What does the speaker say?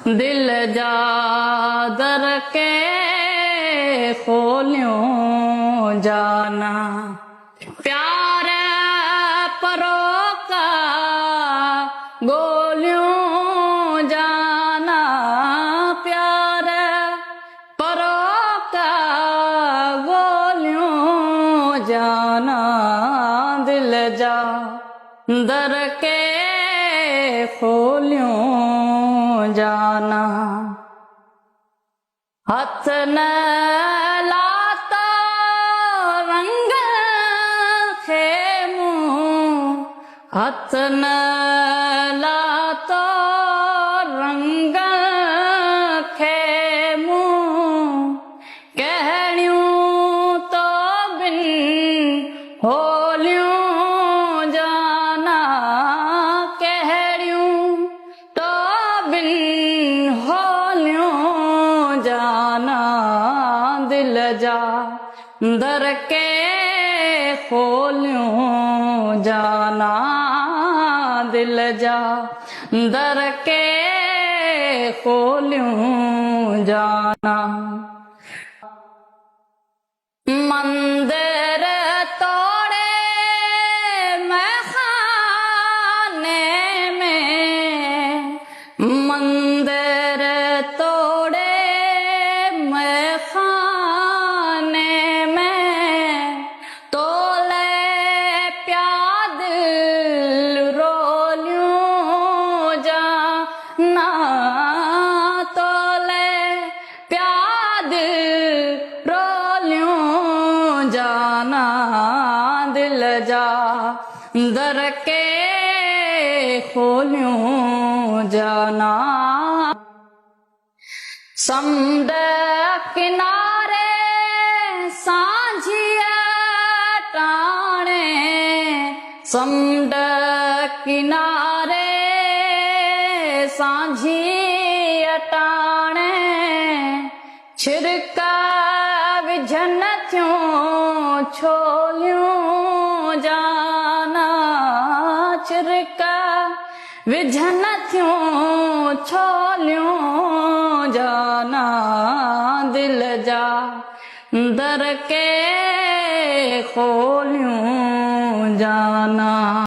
दिल जा दर के खोलियों जाना, प्यार परोका गोलियों जाना, प्यार परोका गोलियों जाना, दिल जा दर के खोलियों जाना। हथ न लाता रंग खेमू, हथ न लाता रंग खेमू, कहणियूं तो बिन होलियों जाना, कहणियूं तो बिन होलियों जाना, दिल जा दर के खोलियों जाना, दिल जा दर के खोलियों जाना। मंदिर तोड़े मैं खाने में, मंदिर तोड़े मैं खाने में, तोले प्याद रोलियों जाना, तोले प्याद रोलियों जाना, दिल जा दर के खोलियों जाना। समुंड किनारे सांझिया टाणे, समुंड किनारे सांझिया टाणे, छिरका विझन थियूं छोलियूं जाना, छिरका विझन थियूं छोलियूं जाना, दिल जा दर के खोलियूं जाना।